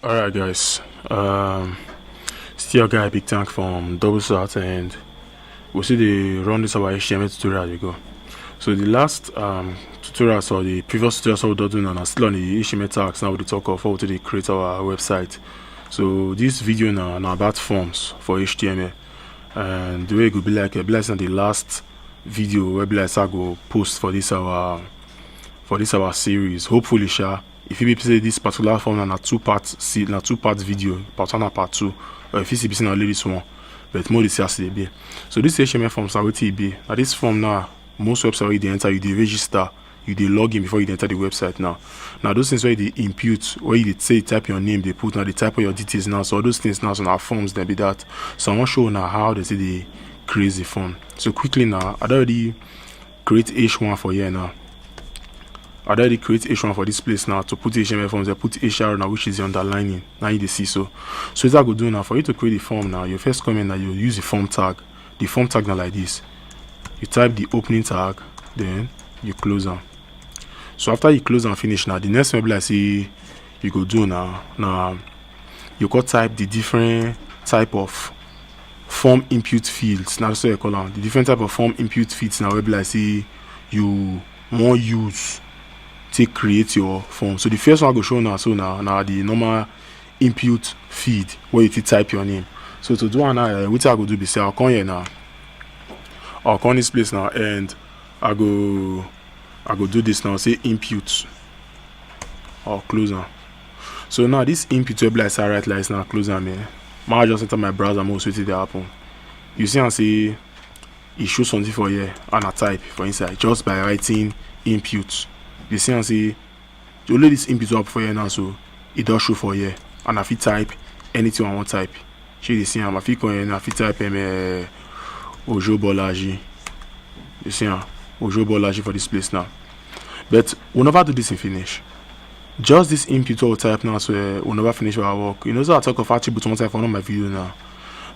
Alright guys, still got a big tank from Double Start, and we'll see the run this our HTML tutorial we go. So the last tutorials or the previous tutorials we're doing are still on the HTML tags. Now we talk of how to create our website. So this video now about forms for HTML, and the way it could be like the last video where I go post for this our series. Hopefully if you say this particular form na two parts video, part 1 and part 2, or if you see only this one, but more this as they be. So this HTML forms are what it be. Now this form now, most websites you enter, you register, you log in before you enter the website now. Now those things where they impute, where you say type your name, they put now they type all your details now. So all those things now so now forms they be that. So I want to show now how they say they create the form. So quickly now, I already create H1 for here now. I already create H1 for this place now. To put HTML forms, I put HR now, which is the underlining. Now you see so what I go do now, for you to create the form now, you first come in now, you use the form tag. The form tag now like this. You type the opening tag, then you close them. So after you close and finish now, the next maybe I see you go do now you go type the different type of form input fields. Now so you call them the different type of form input fields now maybe I see you more use to create your form. So the first one I go show now, so now the normal input feed where you type your name. So to do now, what I go do be say I'll come here now, I'll come this place now, and I go do this now. Say input. I'll close now. So now this input web like right like now close now man. I just enter my browser most waiting to happen. You see and say it shows something for here and I type for inside just by writing input. You see and say you load this input up for here now, so it does show for here, and if you type anything I want type, you see I'm if you type Ojo Bolaji. You see Ojo Bolaji for this place now. But we'll never do this in finish. Just this input will type now, so we'll never finish our work. You know, so I talk of attributes one time for my video now.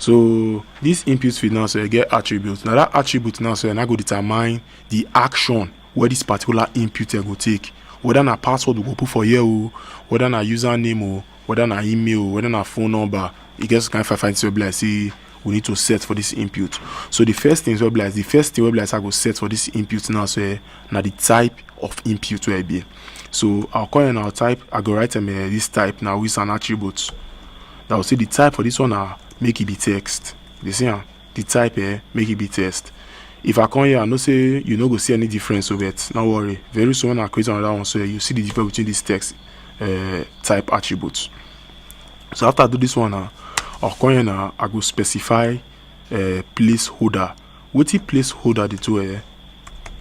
So this input field now, so you get attributes. Now that attribute now, so I go determine the action where this particular input go take, whether na password we go put for here, whether na username, whether na email, whether na phone number. It gets kind of find web like say we need to set for this input. So the first thing web like I go set for this input now, so now the type of input where be. So I'll call and I'll type, I go write this type now with an attribute. That will say the type for this one make it be text. You see the type make it be text. If I come here, I know say you no go see any difference of it. Don't worry. Very soon I create another one, so you see the difference between this text type attributes. So after I do this one I'll come here now, I go specify placeholder. What the placeholder they do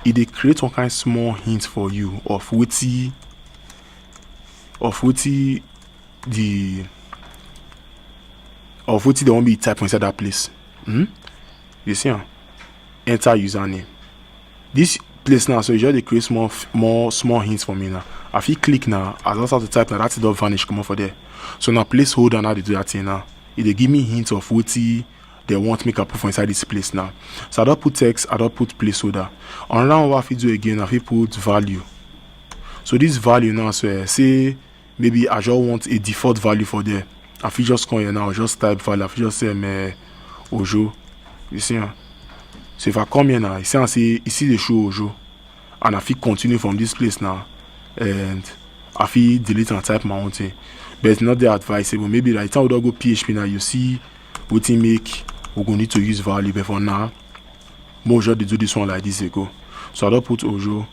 it create one kind of small hint for you of what the one be type inside that place. You see enter username. This place now, so you just create small hints for me now. If you click now, I just have to type now, that it don't vanish come up for there. So now placeholder now they do that thing now. They give me hints of what they want me to put for inside this place now. So I don't put text, I don't put placeholder. Another one I do again, I put value. So this value now, so say maybe I just want a default value for there. If you just come here now, just type value. If you just say Ojo, you see. So if I come here now, you see the show Ojo, and if I continue from this place now, and if I delete and type my own thing, but it's not that advisable. Maybe like time we don't go PHP now, you see what it make we're gonna need to use value. But for now, more Ojo they do this one like this ago. So I don't put Ojo.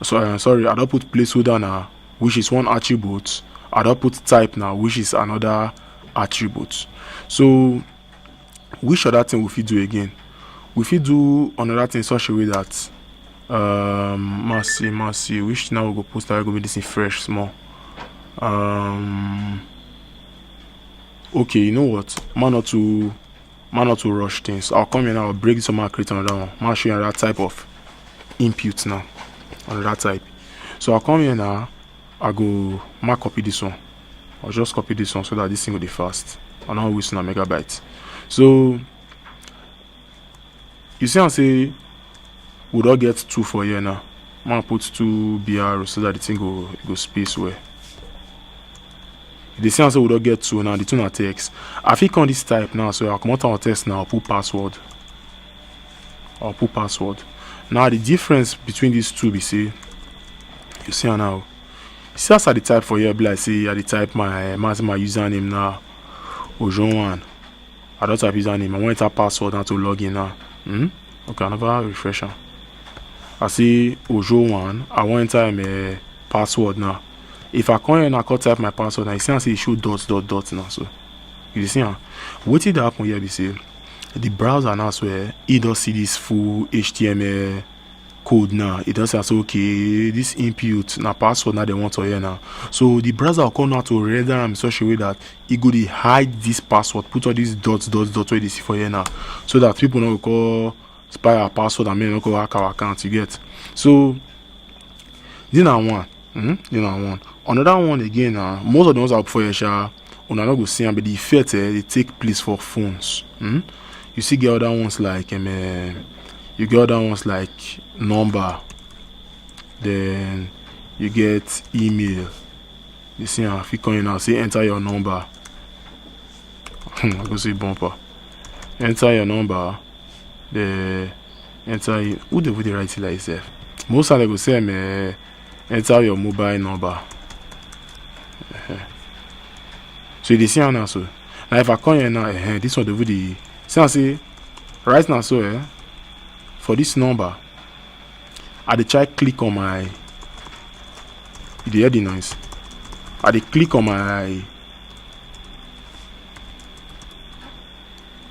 Sorry, I don't put placeholder now, which is one attribute. I don't put type now, which is another attribute. So which other thing we do again? We do another thing in such a way that mercy, which now we go post that go be this in fresh small. Okay, you know what? Man not to rush things. I'll come here now, I'll break this one, I'll create another one. I'll show you another type of input now. Another type. So I'll come here now, I go copy this one. I'll just copy this one so that this thing will be fast. I'm not wasting a megabyte. So you see I say we don't get 2 for here now. I'm gonna put 2 BR so that the thing go space where. The same answer we don't get to now, the two na text. I think on this type now, so I'll come out on text now, I'll put password. Now the difference between these two be say, you see now. See as I the type for here, be like say I the type my username now. Ojo1. I don't type username. I want to type password now to log in now. Okay, another refresher. I see Ojo1. I want to enter my password now. If I come here and I can type my password now, you see I say it show dots now. So you see what did happen here be say the browser now swear it does see this full HTML code now. It does say okay, this input now password now they want to hear now. So the browser will come now to render them in such a way that it go to hide this password, put all these dots where they see for here now, so that people don't call spy our password and may not go hack our account. You get? So this now one. Another one again most of the ones are for your share una not go see them, but the effect they take place for phones. You see get other ones like you get other ones like number, then you get email. You see if you come in now say enter your number. I go say bumper. Enter your number, the enter who they write it like yourself. Most of them go say enter your mobile number. So you see now so. Now if I come here now, this one the say right now so for this number, I dey try click on my. You hear the noise? I dey click on my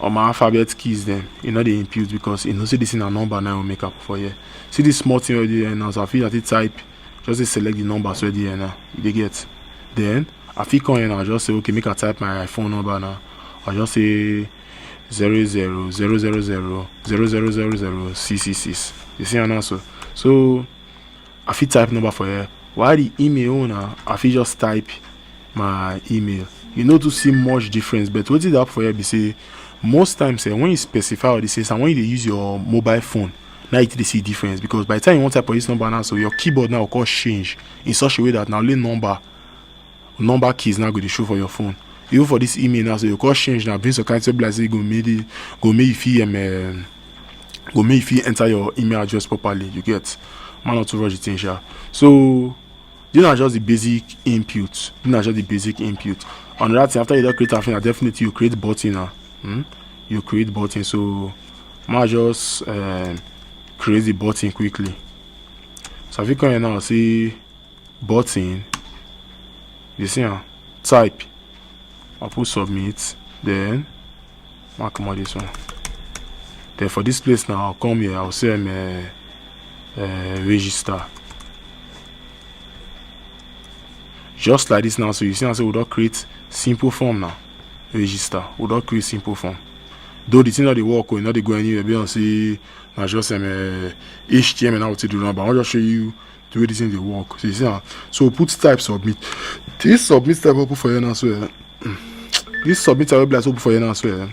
alphabet keys then. You know the input because you know see this in a number now will make up for here. See this small thing already here now, so I feel that it type. Just select the numbers already here now. You get? Then I feel come here now. Just say okay, make I type my phone number now. I just say 000000000666. You see an answer? So I feel type number for here. While the email owner, I feel just type my email. You know to see much difference, but what is up for here? Be say most times when you specify all this, and when you use your mobile phone. Now you see difference because by the time you want to type this number now, so your keyboard now will cause change in such a way that now only number keys now go to show for your phone. Even for this email now, so your cause change now brings some kind of like say go make if you enter your email address properly. You get man not to rush the thing. So these are just the basic input. Another thing after you don't create something, definitely you create button now. You create button, so man just create the button quickly. So if you come here now see button, you see type, I'll put submit, then I'll come out this one. Then for this place now I'll come here, I'll say register. Just like this now, so you see I say we don't create simple form now. Register, we don't create simple form. Though the thing that they work or not they go anywhere, be on say I just HTML now to do now, but I'll just show you the way this thing they work. So you see so put type submit. This submit type open for you now so this submit type open for you now so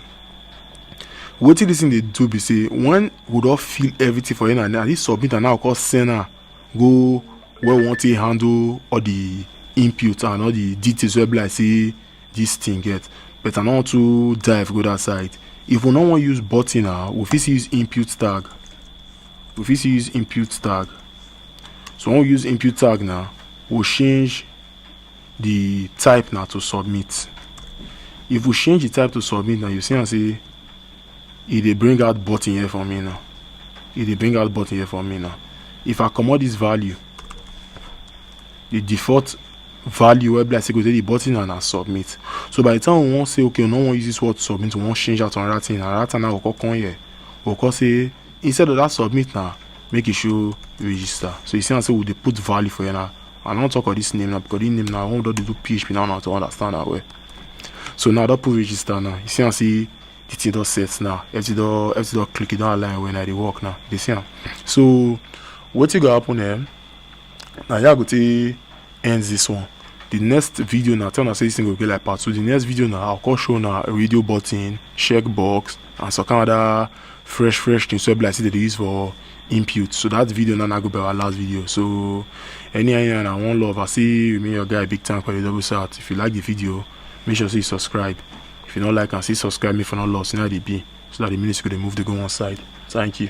what this thing they do be say when we don't fill everything for you now, this submit and now call sender go where we want to handle all the input and all the details where like say this thing get, but I don't want to dive go that side. If we don't want to use button now, we fit use input tag. So when we use input tag now, we'll change the type now to submit. If we change the type to submit now, you see and say it bring out button here for me now. If I come out this value, the default value where like say go to the button and I submit. So by the time we want say okay, we don't want use this word submit, we want change out on that thing, and that time now we'll come here. We'll call say instead of that submit now, make it show register. So you see and say we put value for you now. I don't talk about this name now because this name now I want to do PHP now to understand that way. So now that put register now. You see and see the thing does set now. Everything click it down line when I work now. You see. So what you gonna happen here? Now you go to end this one. The next video now, tell us say this thing will be like part 2. The next video now, I'll show now a radio button, checkbox, and some kind of other fresh things wey be like say they use for input. So that video now go by our last video. So and one love, I see you, me your guy Big Tank for the Double South. If you like the video, make sure you subscribe. If you don't like and see subscribe me for not lost, you know the be, so that the minutes could move to go one side. Thank you.